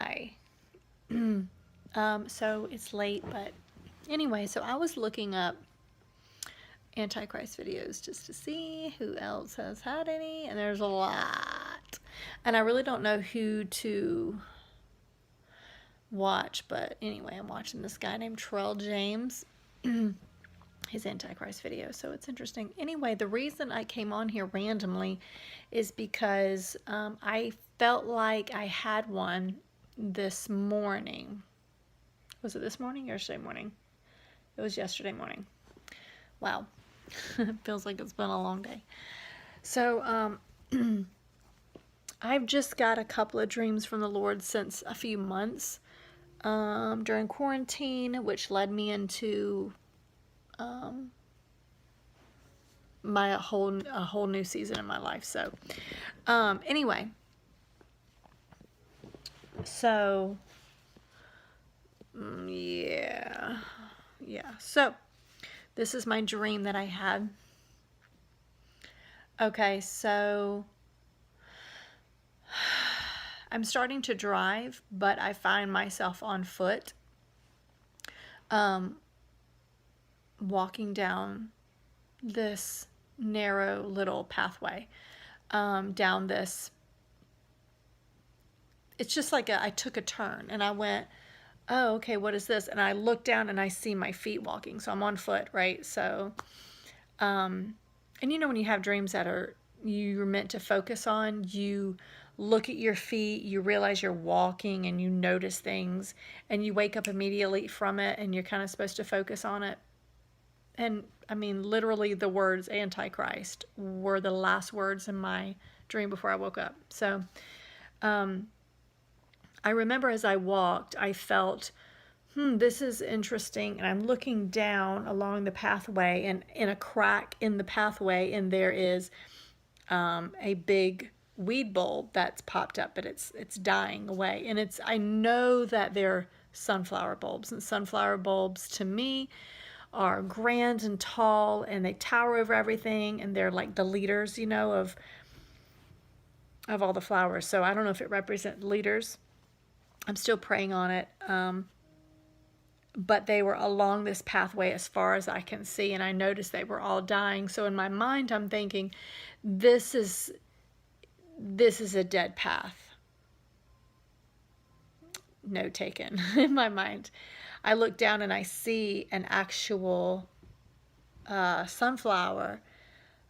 Hi. So it's late, but anyway, so I was looking up Antichrist videos just to see who else has had any, and there's a lot. And I really don't know who to watch, but anyway, I'm watching this guy named Terrell James, his Antichrist video, so it's interesting. Anyway, the reason I came on here randomly is because I felt like I had one this morning. Was it this morning or yesterday morning? It was yesterday morning. Wow. It feels like it's been a long day. So, I've just got a couple of dreams from the Lord since a few months during quarantine, which led me into a whole new season in my life. So, anyway, so yeah. So, this is my dream that I had. Okay, so I'm starting to drive, but I find myself on foot, walking down this narrow little pathway, down this. It's just like I took a turn and I went, oh, okay, what is this? And I look down and I see my feet walking. So I'm on foot, right? So, and you know, when you have dreams that you're meant to focus on, you look at your feet, you realize you're walking and you notice things and you wake up immediately from it and you're kind of supposed to focus on it. And I mean, literally the words Antichrist were the last words in my dream before I woke up. So, I remember as I walked, I felt, this is interesting. And I'm looking down along the pathway, and in a crack in the pathway, and there is a big weed bulb that's popped up, but it's dying away. And I know that they're sunflower bulbs, and sunflower bulbs to me are grand and tall, and they tower over everything, and they're like the leaders, you know, of all the flowers. So I don't know if it represents leaders. I'm still praying on it. But they were along this pathway as far as I can see, and I noticed they were all dying. So in my mind, I'm thinking, this is a dead path. Note taken in my mind. I look down and I see an actual sunflower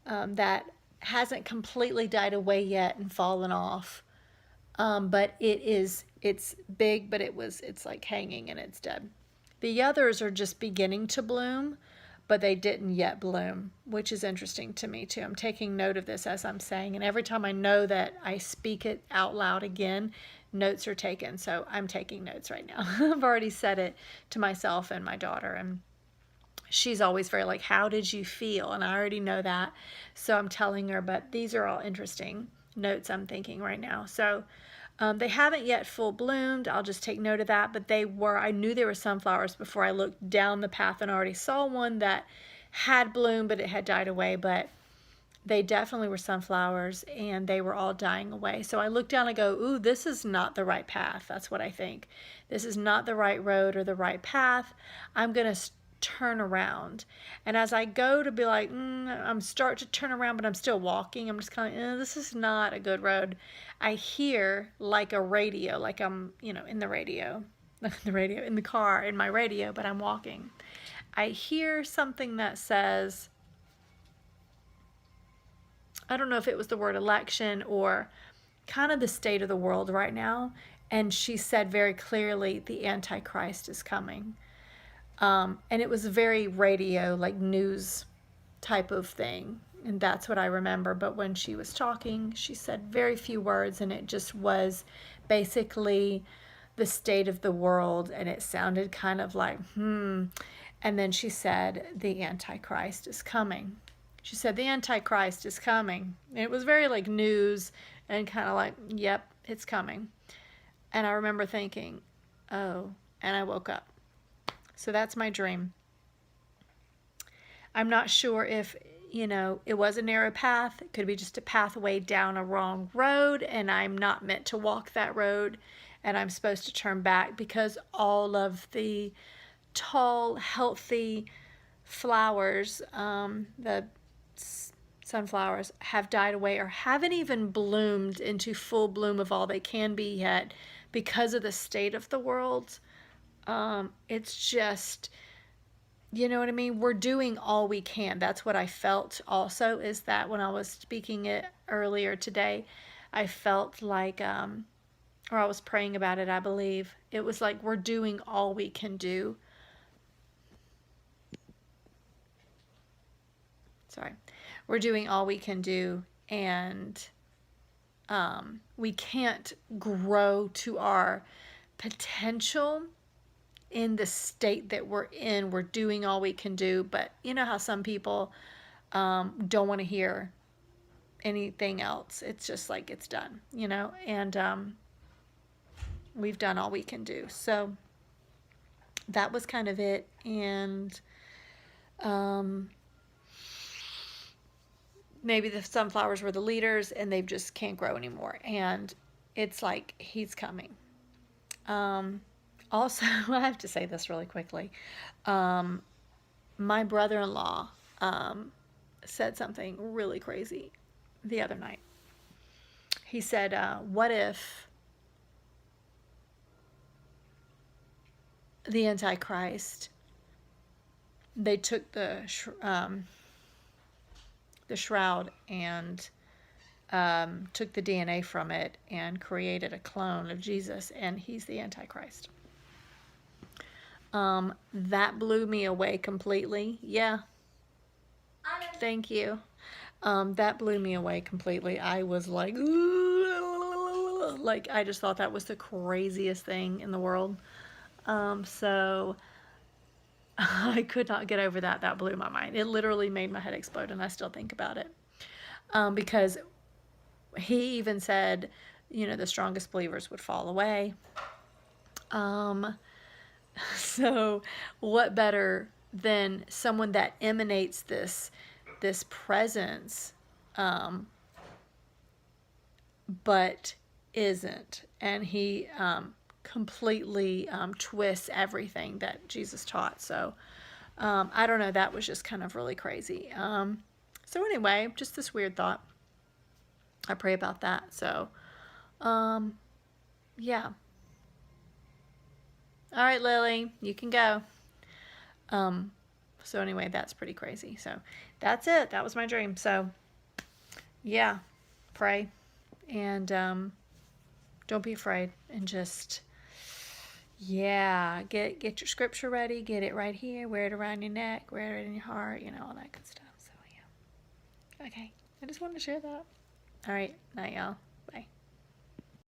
that hasn't completely died away yet and fallen off. But it's big, but it's like hanging and it's dead. The others are just beginning to bloom, but they didn't yet bloom, which is interesting to me too. I'm taking note of this as I'm saying, and every time I know that I speak it out loud again, notes are taken. So I'm taking notes right now. I've already said it to myself and my daughter, and she's always very like, how did you feel? And I already know that. So I'm telling her, but these are all interesting notes I'm thinking right now. So they haven't yet full bloomed. I'll just take note of that. But I knew they were sunflowers before I looked down the path and already saw one that had bloomed, but it had died away. But they definitely were sunflowers, and they were all dying away. So I look down and go, ooh, this is not the right path. That's what I think. This is not the right road or the right path. I'm going to turn around. And as I go to be like, I'm start to turn around, but I'm still walking. I'm just kind of, this is not a good road. I hear like a radio, like I'm, in the radio, in the car, in my radio, but I'm walking. I hear something that says, I don't know if it was the word election or kind of the state of the world right now. And she said very clearly, the Antichrist is coming. And it was very radio, like news type of thing. And that's what I remember. But when she was talking, she said very few words, and it just was basically the state of the world. And it sounded kind of like, And then she said, the Antichrist is coming. She said, the Antichrist is coming. And it was very like news and kind of like, yep, it's coming. And I remember thinking, oh, and I woke up. So that's my dream. I'm not sure if you know, it was a narrow path. It could be just a pathway down a wrong road, and I'm not meant to walk that road, and I'm supposed to turn back because all of the tall, healthy flowers, the sunflowers, have died away or haven't even bloomed into full bloom of all they can be yet because of the state of the world. It's just, you know what I mean? We're doing all we can. That's what I felt also, is that when I was speaking it earlier today, I felt like, or I was praying about it, I believe. It was like we're doing all we can do. Sorry. We're doing all we can do, and we can't grow to our potential in the state that we're in. We're doing all we can do, but you know how some people don't want to hear anything else. It's just like it's done, you know, and we've done all we can do. So that was kind of it. And maybe the sunflowers were the leaders and they just can't grow anymore. And it's like he's coming. Also, I have to say this really quickly. My brother-in-law said something really crazy the other night. He said, what if the Antichrist, they took the shroud and took the DNA from it and created a clone of Jesus, and he's the Antichrist. That blew me away completely. Yeah. Thank you. That blew me away completely. I was like, I just thought that was the craziest thing in the world. So I could not get over that. That blew my mind. It literally made my head explode, and I still think about it. Because he even said, you know, the strongest believers would fall away. So what better than someone that emanates this presence, but isn't, and he completely twists everything that Jesus taught. So I don't know, that was just kind of really crazy. So anyway, just this weird thought. I pray about that. So yeah. All right, Lily, you can go. So anyway, that's pretty crazy. So that's it. That was my dream. So yeah, pray, and don't be afraid, and just, yeah, get your scripture ready, get it right here, wear it around your neck, wear it in your heart, you know, all that good stuff. So yeah. Okay. I just wanted to share that. All right. Night, y'all. Bye.